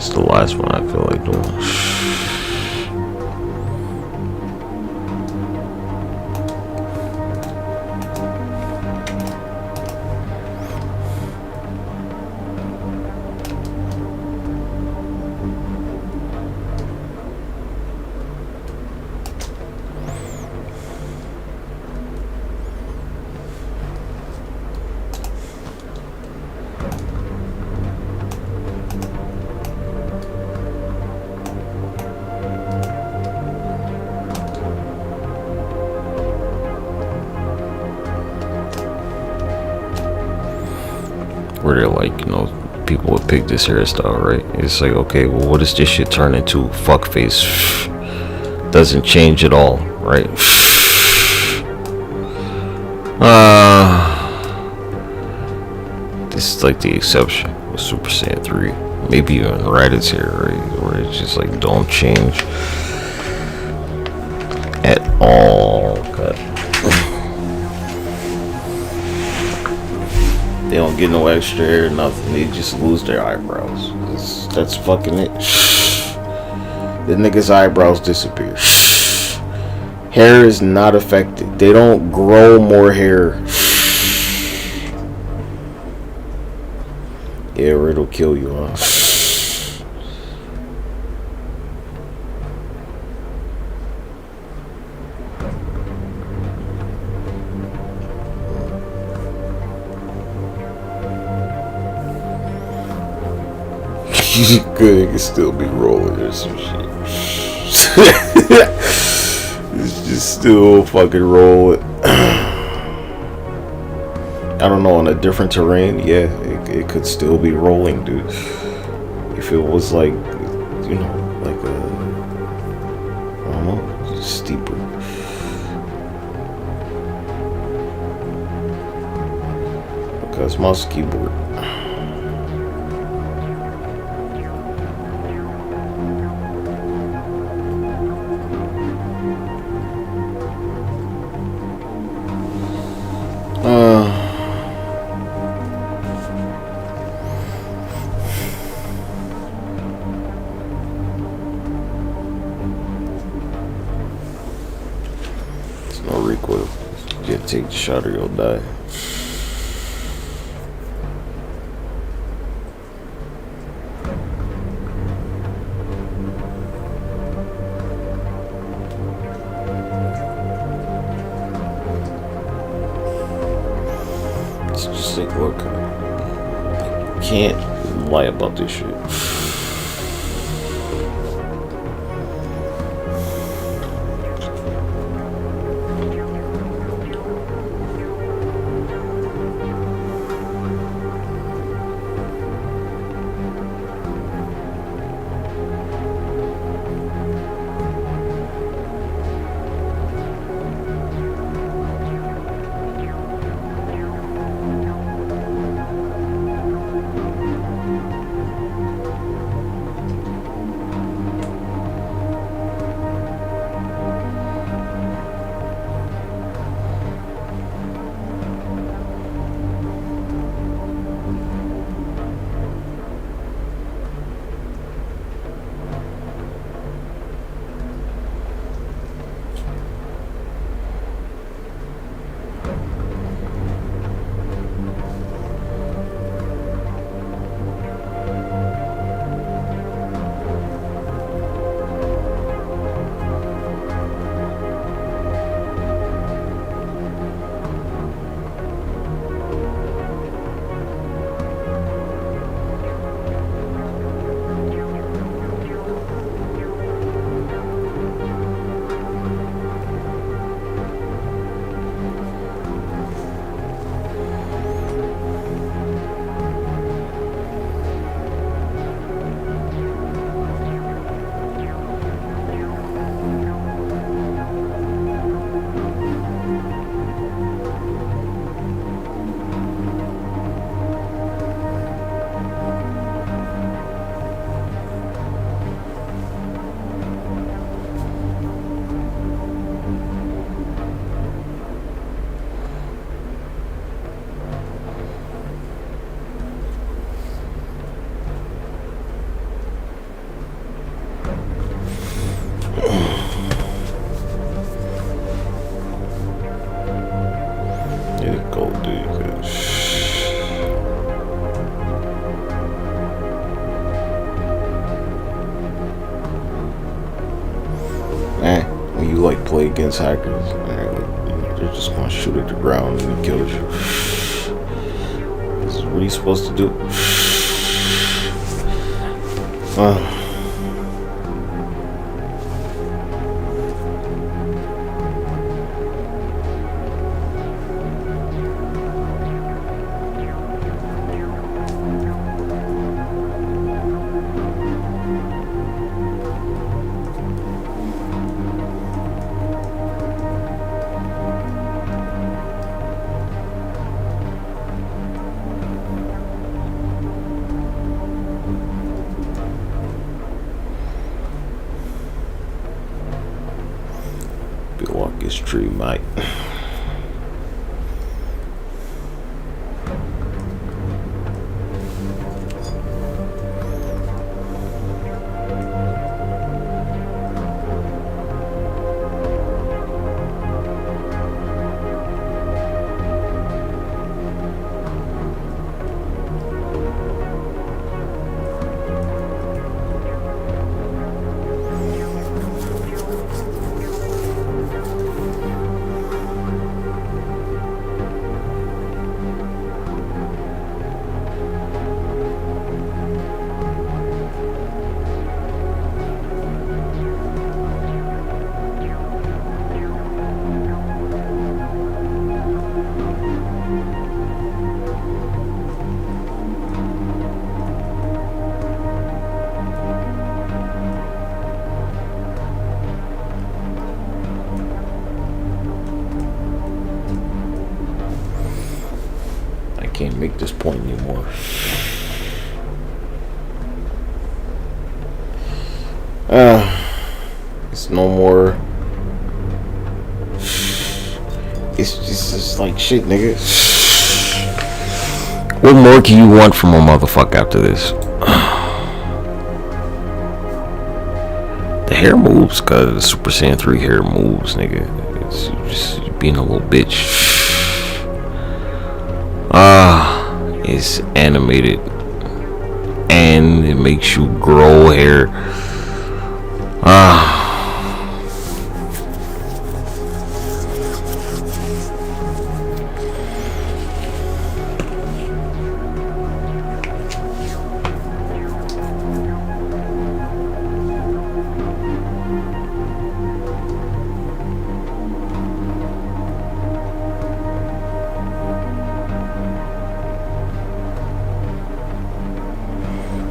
It's the last one I feel like doing. Where they're like, you know, people would pick this hairstyle, right? It's like, okay, well, what does this shit turn into? Fuckface. Doesn't change at all, right? This is like the exception with Super Saiyan 3. Maybe even Raditz hair, right? Where it's just like, don't change at all. God. They don't get no extra hair, nothing. They just lose their eyebrows. That's fucking it. The nigga's eyebrows disappear. Hair is not affected. They don't grow more hair. Yeah, it'll kill you, huh? Good, it can still be rolling or some shit. It's just still fucking rolling. I don't know, on a different terrain, yeah, it could still be rolling, dude. If it was like, you know, like a, I don't know, steeper. Because mouse keyboard. No recoil. Just take the shot or you'll die. It's just like, look, I can't lie about this shit. like play against hackers, they're just gonna shoot at the ground and it kills you. This is what are you supposed to do? This tree might. Can't make this point anymore. It's no more. It's just like shit, nigga. What more can you want from a motherfucker after this? The hair moves, cause Super Saiyan 3 hair moves, nigga. It's just being a little bitch. It's animated and it makes you grow hair.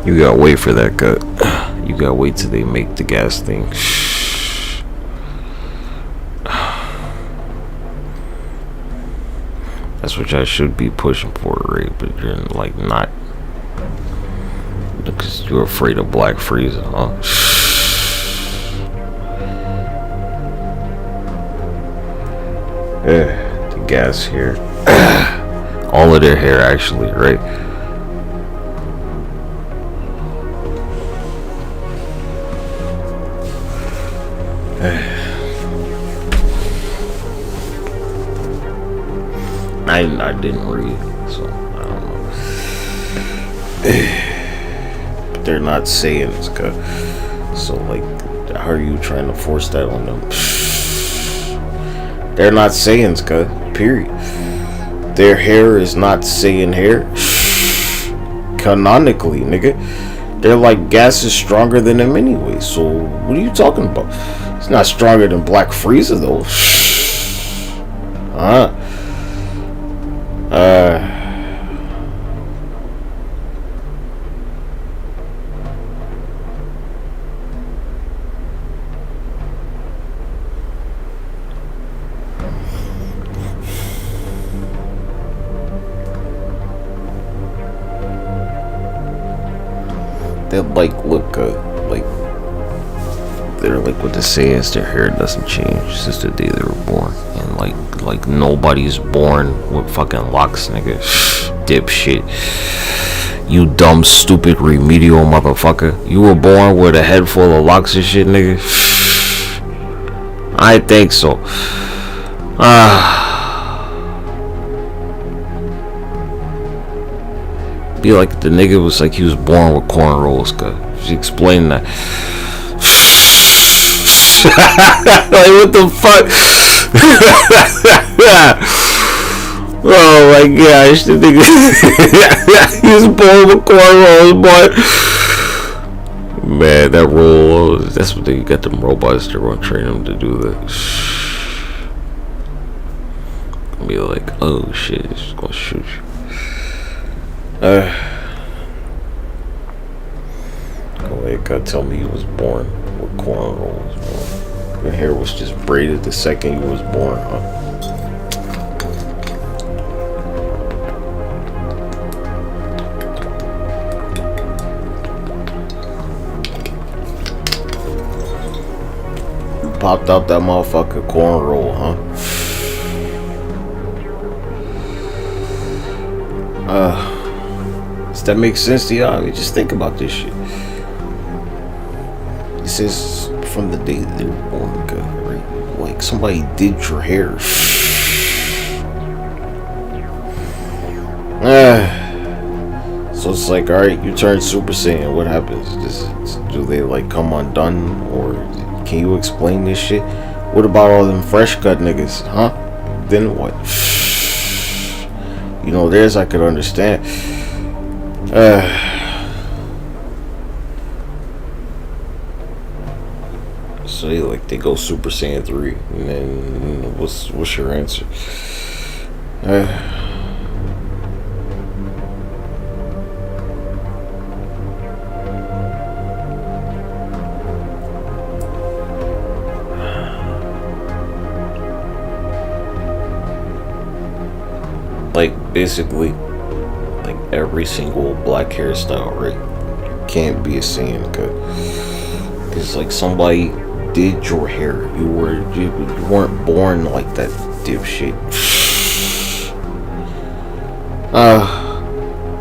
You gotta wait for that cut. You gotta wait till they make the gas thing. That's what I should be pushing for, right? But you're like not, because you're afraid of Black Frieza, huh? Yeah, the gas here. All of their hair, actually, right? I didn't read, so I don't know. But they're not saying it's good. So like, how are you trying to force that on them? They're not saying it's good. Period. Their hair is not saying hair. Canonically, nigga. They're like gas is stronger than them anyway. So what are you talking about? It's not stronger than Black Frieza though. They like look like they're like what they say is their hair doesn't change since the day they were born, and like nobody's born with fucking locks, nigga. Dipshit. You dumb, stupid, remedial motherfucker. You were born with a head full of locks and shit, nigga. I think so. Be like the nigga was like he was born with cornrows, cause she explained that. Like, what the fuck? Oh my gosh, the nigga. He's born with cornrows, boy. Man, that roll, that's what they got them robots. They're gonna train them to do that. Be like, oh shit, it's just gonna shoot you. Like, God, tell me you was born with cornrows, bro. Your hair was just braided the second you was born, huh? You popped out that motherfucking cornrow, huh? Does that make sense to y'all? I mean, just think about this shit. It says from the day that they were born, right? Like somebody did your hair. So it's like, alright, you turn Super Saiyan. What happens? Do they like come undone? Or can you explain this shit? What about all them fresh cut niggas? Huh? Then what? You know, theirs I could understand. So like they go Super Saiyan 3, and then what's your answer? Like basically, like every single black hairstyle, right? You can't be a Saiyan cut. It's like somebody did your hair. You weren't born like that, dipshit.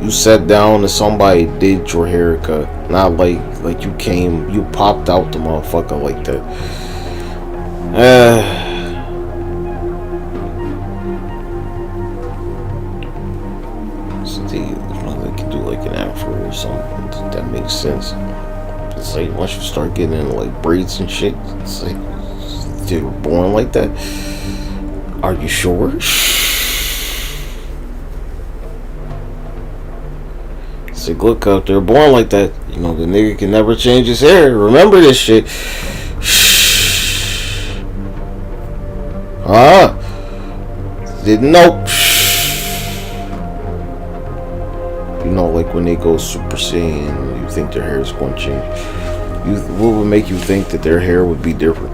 You sat down and somebody did your haircut. Not like you popped out the motherfucker like that. So they can do like an afro or something. That makes sense. It's like once you start getting into like braids and shit, it's like they were born like that. Are you sure? It's like, look up, they're born like that. You know, the nigga can never change his hair. Remember this shit. Didn't know. You know, like when they go Super Saiyan, you think their hair is going to change. What would make you think that their hair would be different?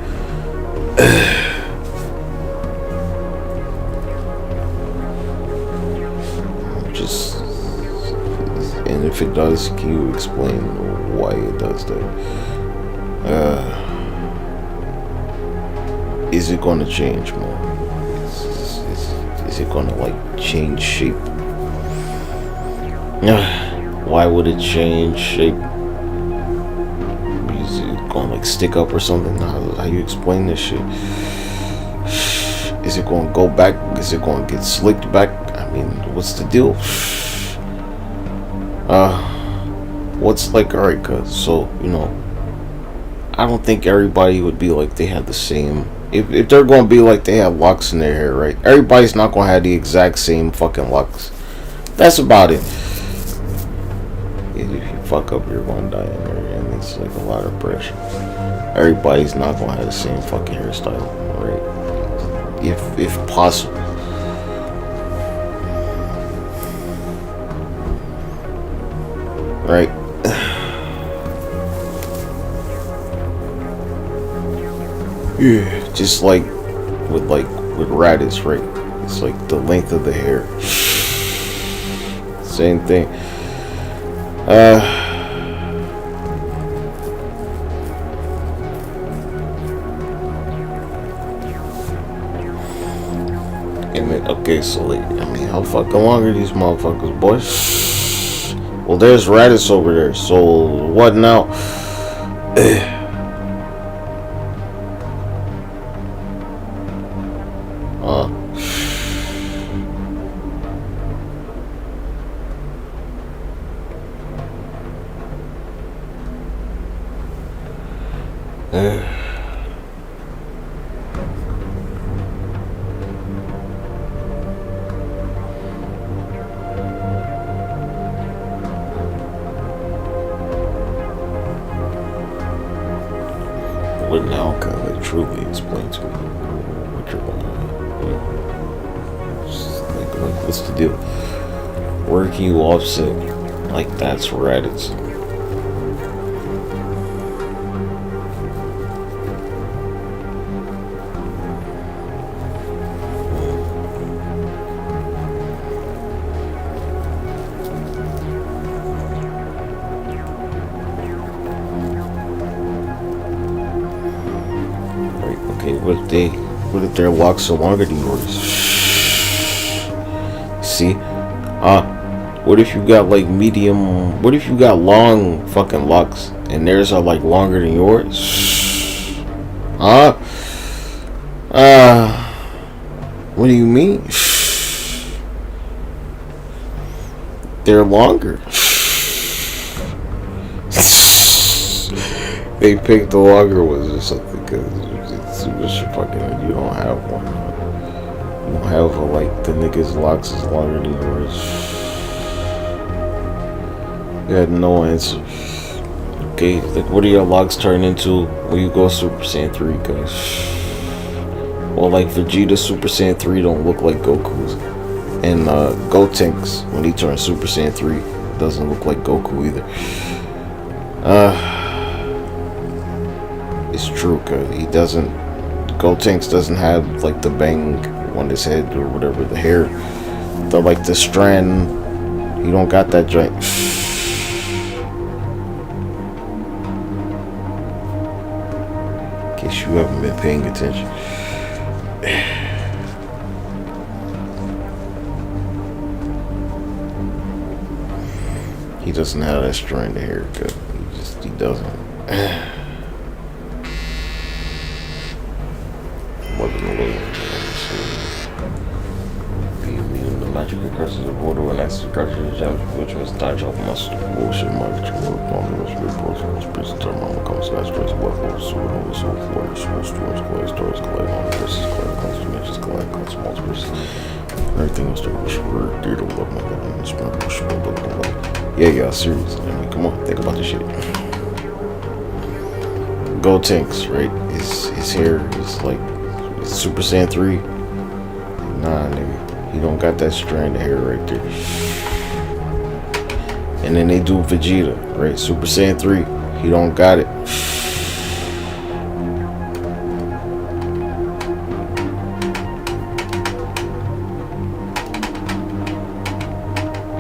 And if it does, can you explain why it does that? Is it going to change more? Is it going to like change shape? Why would it change shape? Is it going to like stick up or something? How you explain this shit? Is it going to go back? Is it going to get slicked back? I mean, what's the deal? What's like, alright, cuz, so, you know, I don't think everybody would be like they have the same. If they're going to be like they have locks in their hair, right? Everybody's not going to have the exact same fucking locks. That's about it. If you fuck up, you're going to die in there, and it's like a lot of pressure. Everybody's not going to have the same fucking hairstyle, right? If possible. Right? Yeah, just like with radish, right? It's like the length of the hair. Same thing. And then, okay, so like, I mean, how fucking long are these motherfuckers, boys? Well, there's radish over there. So what now? What now can like truly explain to me what you're going to like what's the deal? Where can you offset? Like that's where it's. What if their locks are longer than yours? See? What if you got like medium, what if you got long fucking locks and theirs are like longer than yours? What do you mean? They're longer. They picked the longer ones or something because you don't have one. You don't have like the niggas' locks is longer than yours. You had no answer. Okay, like what do your locks turn into when you go Super Saiyan 3, guys? Well, like Vegeta Super Saiyan 3 don't look like Goku's. And Gotenks, when he turns Super Saiyan 3, doesn't look like Goku either. It's true, cause he doesn't. Gotenks doesn't have like the bang on his head or whatever, the hair, the strand. He don't got that joint. In case you haven't been paying attention. He doesn't have that strand of hair, cause he doesn't. Magical curses of order and access to cartridge gems, which was died off muscle, bullshit, market, was reports, was prison term, on the comes, last trace, buffalo, sword, over, so floor, small stores, collide, on the versus, collide, constellations, collide, multiples. Everything was to push for dear to love my love, and smell, push, yeah, serious. I mean, come on, think about this shit. Gotenks, right? His hair is like Super Saiyan 3. Nah, nigga. He don't got that strand of hair right there. And then they do Vegeta, right? Super Saiyan 3. He don't got it.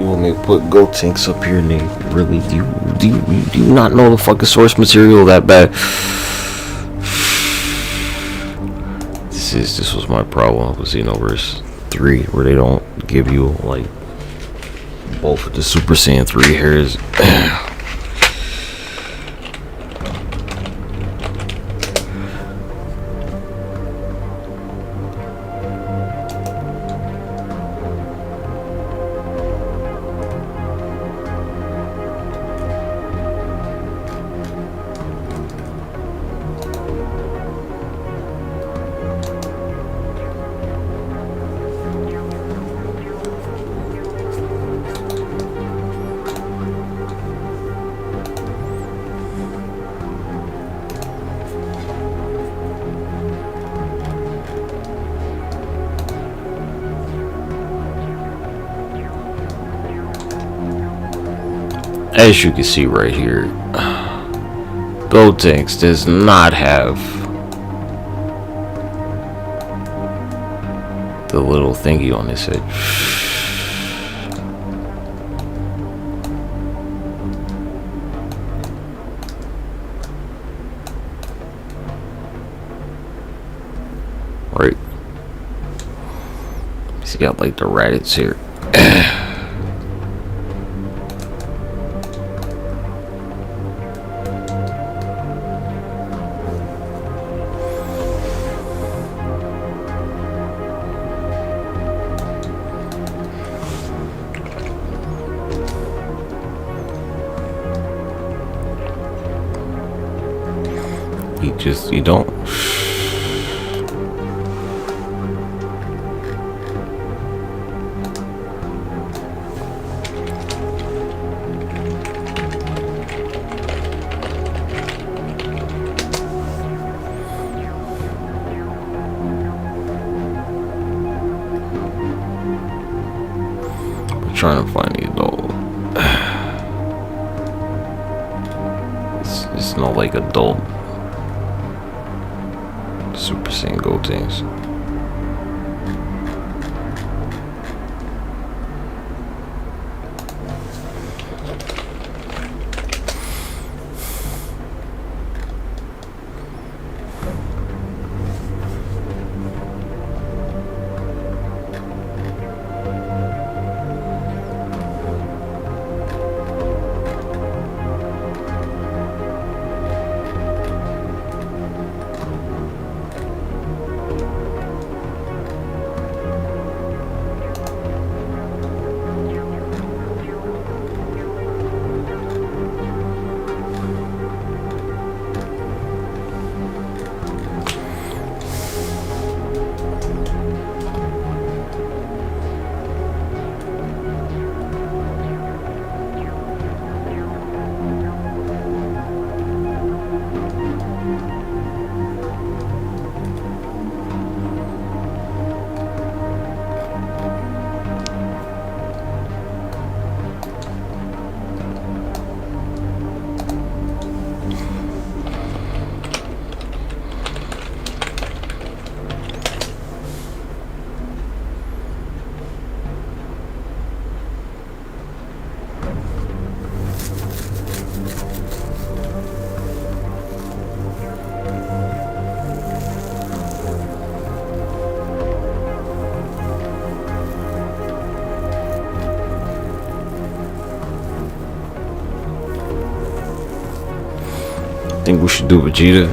You want me to put Gotenks up here, nigga? Really? Do you not know the fucking source material that bad? This was my problem with Xenoverse 3, where they don't give you like both of the Super Saiyan 3 hairs. As you can see right here, Gotenks does not have the little thingy on his head. Right? He's got like the rabbits here. You don't. trying to find the adult. It's not like adult Super Saiyan Gotenks. I think we should do Vegeta.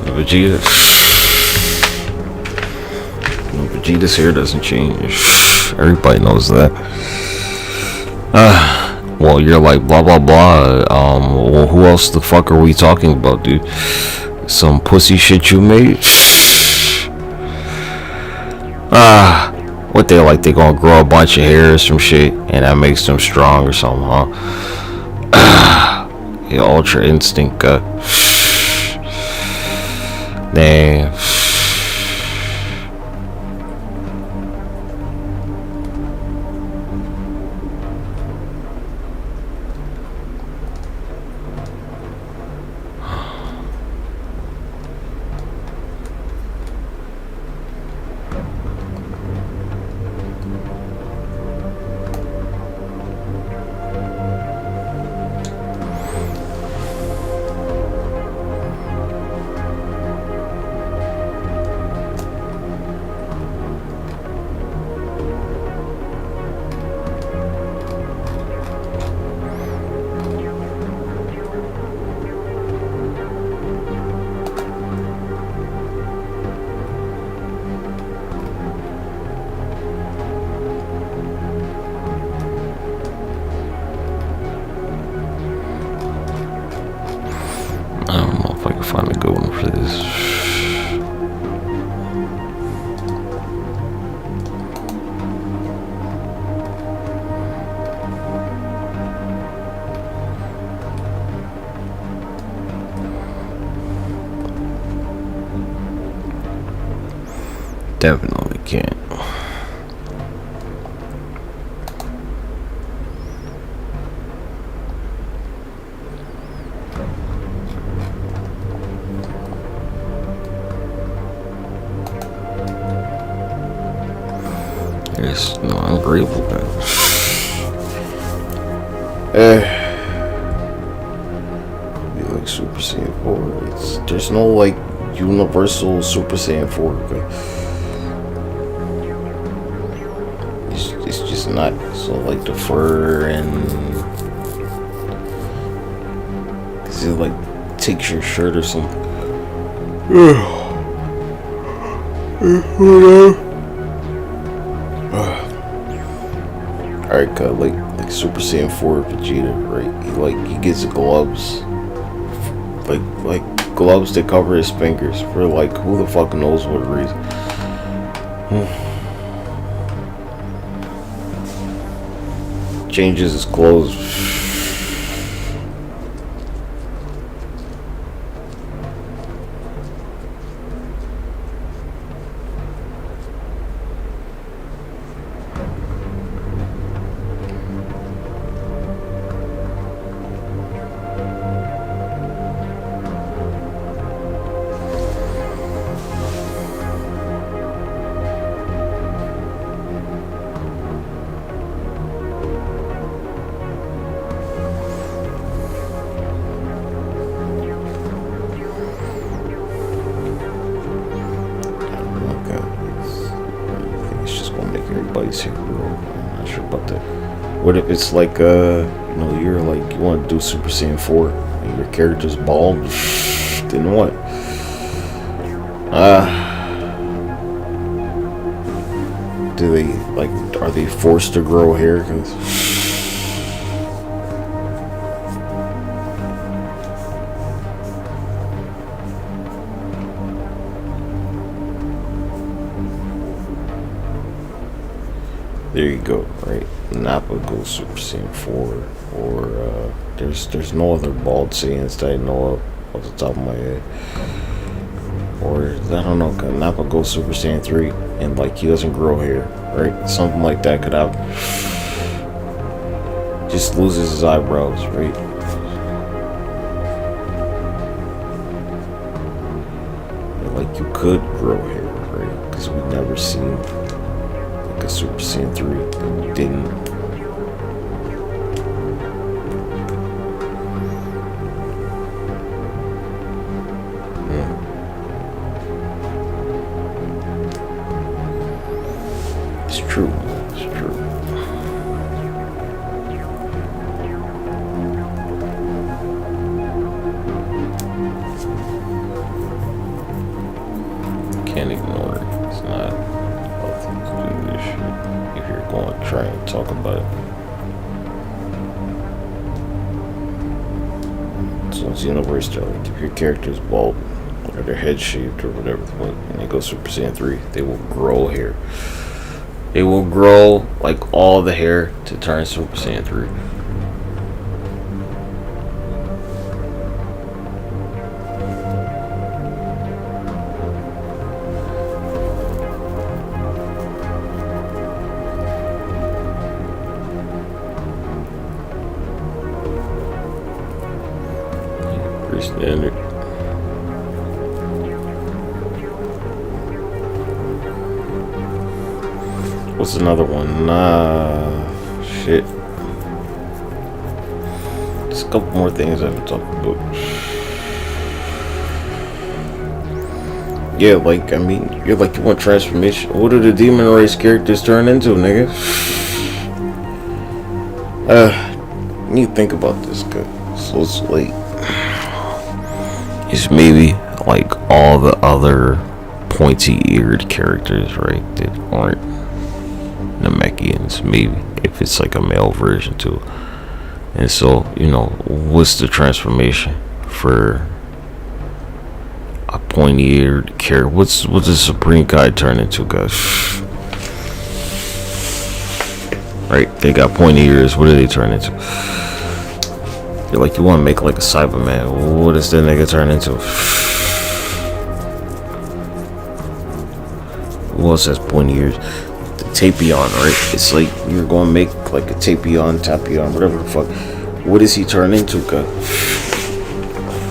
Vegeta's hair doesn't change. Everybody knows that. Well, you're like blah blah blah. Well, who else the fuck are we talking about, dude? Some pussy shit you made? What they like? They gonna grow a bunch of hairs, some shit, and that makes them strong or something, huh? Yeah, Ultra Instinct gut. Damn. I don't know if I can find a good one for this. Definitely can't. Yes, no, I'm grateful for that. You like Super Saiyan 4. There's no like universal Super Saiyan 4. It's just not. So like the fur and cause it like takes your shirt or something. Alright, cut like Super Saiyan 4 Vegeta, right? He gets gloves, like gloves that cover his fingers for like who the fuck knows what reason. Changes his clothes. device here, bro. I'm not sure about that. What if it's like you know, you're like, you want to do Super Saiyan 4 and your character's bald? Then what? Do they like, are they forced to grow hair? 'Cause there you go, right? Nappa goes Super Saiyan 4, or there's no other bald Saiyans that I know of off the top of my head. Or I don't know, Nappa goes Super Saiyan 3 and like he doesn't grow hair, right? Something like that could happen. Just loses his eyebrows, right? And like you could grow hair, right? Because we've never seen like a Super Saiyan 3 that didn't. It's true. It's true. Can't ignore it. It's not healthy to do this shit if you're going to try and talk about it. So it's universal. Like if your character is bald or their head shaved or whatever, and they go Super Saiyan 3, they will grow hair. It will grow like all the hair to turn Super Saiyan 3. Pretty standard. What's another one? Shit. Just a couple more things I haven't talked about. Yeah, like, I mean, you're like, you want transformation. What do the demon race characters turn into, nigga? You need to think about this, cause so it's late. It's maybe like all the other pointy-eared characters, right, that aren't Namekians, maybe, if it's like a male version too. And so, you know, what's the transformation for a pointy-eared character? What's the Supreme Kai turn into, guys? Right, they got pointy ears. What do they turn into? You're like, you want to make like a Cyberman. What does that nigga turn into? Who else has pointy ears? Tapion, right? It's like you're gonna make like a Tapion, whatever the fuck. What does he turn into, guys?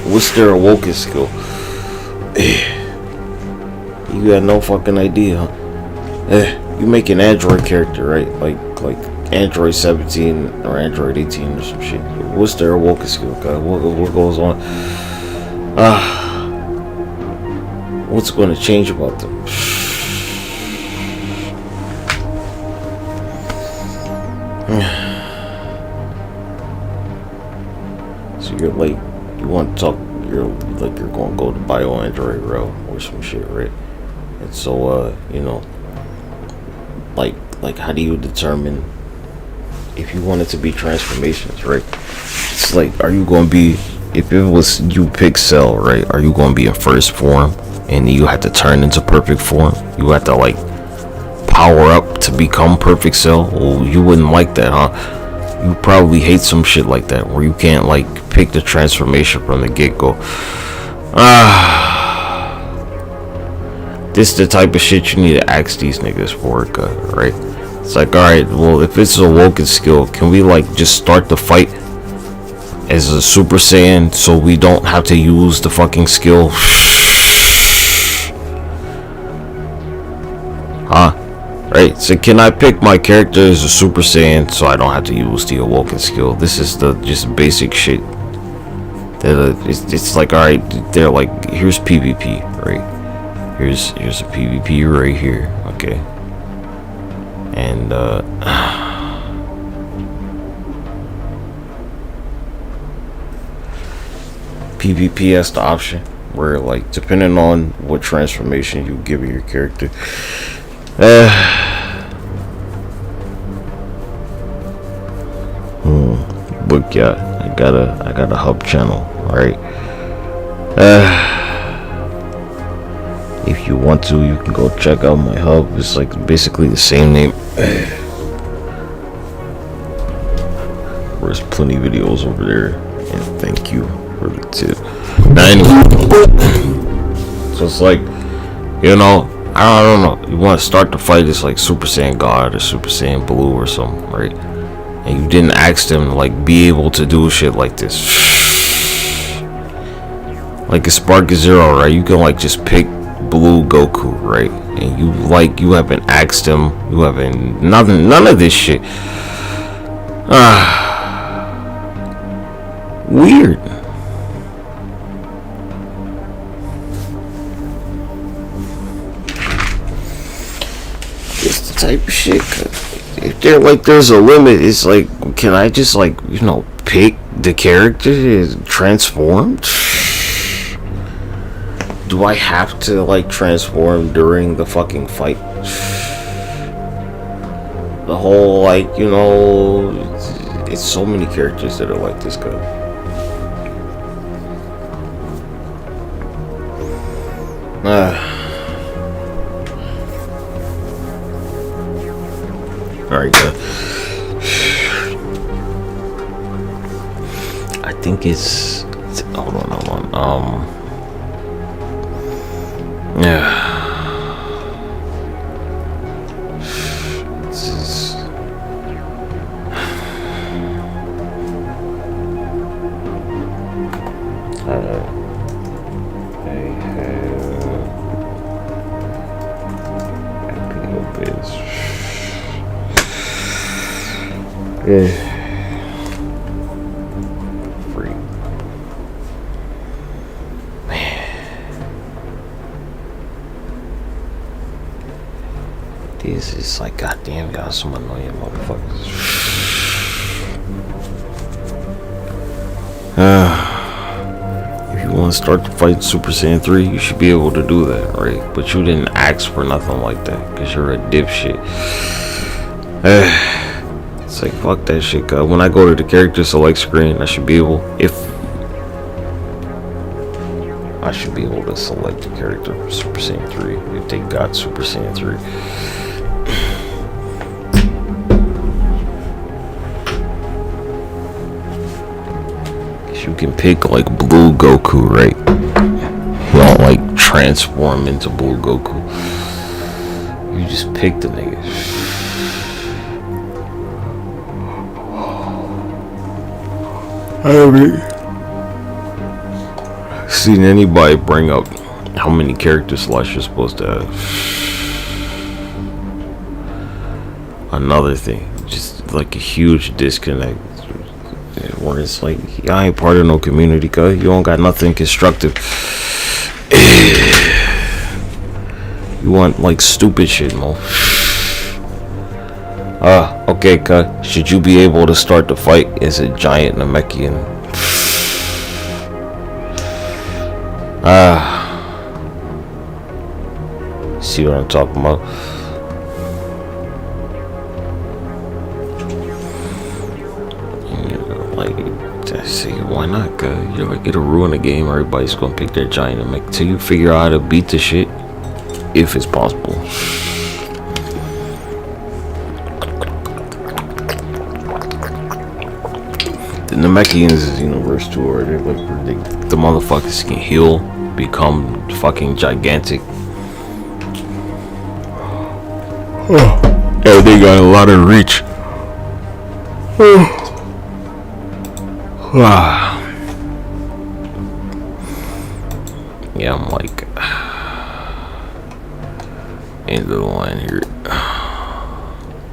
What's their awoken skill? You got no fucking idea, huh? You make an android character, right? Like Android 17 or Android 18 or some shit. What's their awoken skill, guys? What goes on? What's gonna change about them? So you're like, you want to talk, you're like, you're going to go to bio android route or some shit, right? And so you know, like how do you determine if you want it to be transformations, right? It's like, are you going to be, if it was you pick Cell, right, are you going to be in first form and you have to turn into perfect form? You have to like power up to become perfect Cell? Well, you wouldn't like that, huh? You probably hate some shit like that where you can't like pick the transformation from the get-go. This is the type of shit you need to ask these niggas for, right? It's like, alright, well, if it's a woken skill, can we like just start the fight as a Super Saiyan so we don't have to use the fucking skill? Huh? Right, so can I pick my character as a Super Saiyan so I don't have to use the awoken skill? This is the just basic shit. It's like, alright, they're like, here's PvP, right? Here's a PvP right here, okay. And PvP has the option where, like, depending on what transformation you give your character, but yeah, I got a hub channel, right? If you want to, you can go check out my hub. It's like basically the same name. There's plenty of videos over there, and thank you for the tip. Now anyway, so it's like, you know, I don't know, you want to start the fight as like Super Saiyan God or Super Saiyan Blue or something, right? And you didn't ask them to like be able to do shit like this, like a Spark Zero, right? You can like just pick Blue Goku, right? And you haven't asked him, you haven't none of this shit. Weird. It's the type of shit. If there's a limit, it's like, can I just like, you know, pick the character is transformed? Do I have to like transform during the fucking fight? The whole, like, you know, it's so many characters that are like this guy. Alright, good. I think it's hold on. Yeah. This is I have free. Man. This is like, goddamn, y'all, some annoying motherfuckers. If you want to start the fight Super Saiyan 3, you should be able to do that, right? But you didn't ask for nothing like that, because you're a dipshit. It's like, fuck that shit, cuz when I go to the character select screen, I should be able to select the character for Super Saiyan 3 if they got Super Saiyan 3. You can pick like Blue Goku, right? You don't like transform into Blue Goku. You just pick the nigga. I haven't seen anybody bring up how many character slots you're supposed to have. Another thing, just like a huge disconnect. Where it's like, I ain't part of no community, cuz you don't got nothing constructive. You want like stupid shit, mo. Okay, cuz should you be able to start the fight as a giant Namekian? See what I'm talking about? See, why not, cuz you're like, it'll ruin the game. Everybody's gonna pick their giant and make till you figure out how to beat the shit, if it's possible. The Namekians is universe too, or they're like, the motherfuckers can heal, become fucking gigantic. And they got a lot of reach. Yeah, I'm like end of the line here.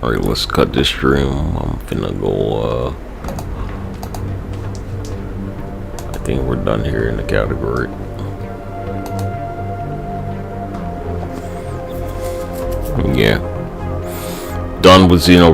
Alright, let's cut this stream. I'm finna go I think we're done here in the category. Yeah. done with xeno